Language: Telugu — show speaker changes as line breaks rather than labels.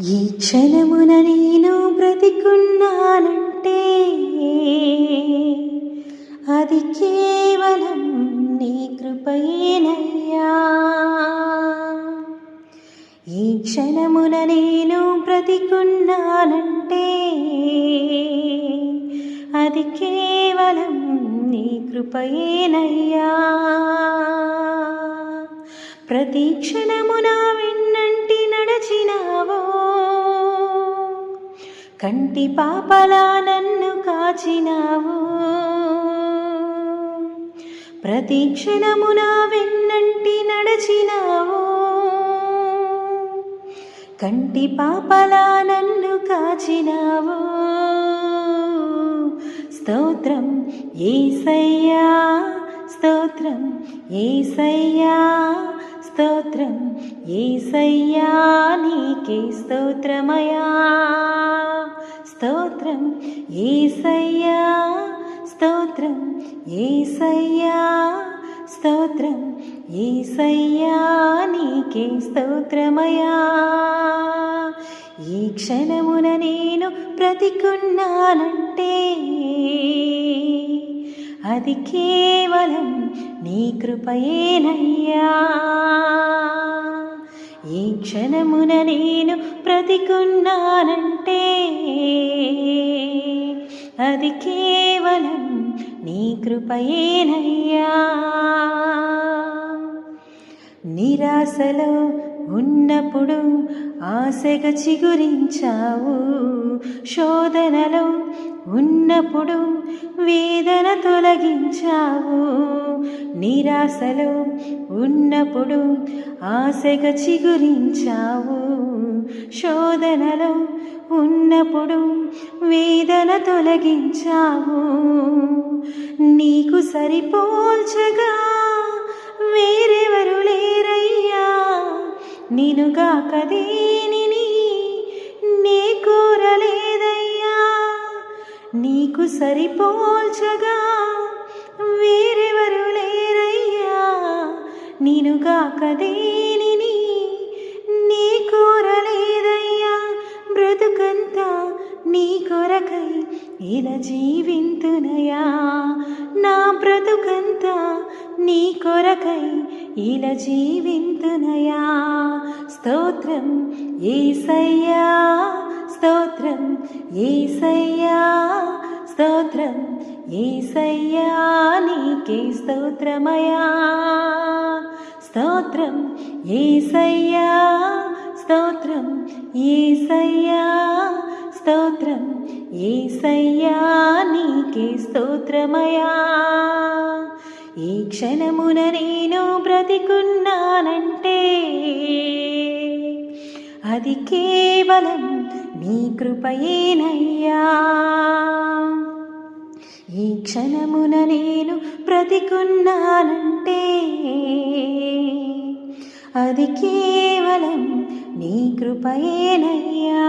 ఈ క్షణమున నేను బ్రతికున్నానంటే అది కేవలం నీ కృపయేనయ్యా. ఈ క్షణమున నేను బ్రతికున్నానంటే అది కేవలం నీ కృపయేనయ్యా. ప్రతి క్షణమున వెన్నంటి నడచినావో, కంటి పాపలా నన్ను కాచినావు. ప్రతి క్షణమున వెన్నంటి నడచినావు, కంటి పాపలా నన్ను కాచినావు. స్తోత్రం యేసయ్యా, స్తోత్రం యేసయ్యా, స్తోత్రం యేసయ్యా, నీకే స్తోత్రమయా. స్తోత్రం యేసయ్యా, స్తోత్రం యేసయ్యా, స్తోత్రం యేసయ్యా, నీకే స్తోత్రమయా. ఈ క్షణమున నేను బ్రతికున్నానంటే అది కేవలం నీ కృపయేనయ్యా. ఈ క్షణమున నేను బ్రతికున్నానంటే అది కేవలం నీ కృపయేనయ్యా. నిరాశలో ఉన్నప్పుడు ఆశగా చిగురించావు, శోధనలో ఉన్నప్పుడు వేదన తొలగించావు. నిరాశలో ఉన్నప్పుడు ఆశగా చిగురించావు, శోధనలో ఉన్నప్పుడు వేదన తొలగించావు. నీకు సరిపోల్చగా వేరెవరు లేరయ్యా, నినుగాక దేనిని నే కోరలేదయ్యా. నీకు సరిపోల్చగా వేరెవరు లేరయ్యా, నినుగాక దేనిని నే కోరలేదయ్యా. బ్రతుకంతా నీ కొరకై ఇలా జీవింతునయా, నా బ్రతుకంతా నీ కొరకై ఇలా జీవింతునయా. స్తోత్రం యేసయ్యా, స్తోత్రం యేసయ్యా, స్తోత్రం యేసయ్యా, నీకే స్తోత్రమయా. స్తోత్రం యేసయ్యా, స్తోత్రం యేసయ్యా, స్తోత్రం యేసయ్యా, నీకే స్తోత్రమయా. ఈ క్షణమున నేను బ్రతికున్నానంటే అది కేవలం నీ కృపయేనయ్యా. ఈ క్షణమున నేను బ్రతికున్నానంటే అది కేవలం నీ కృపయేనయ్యా.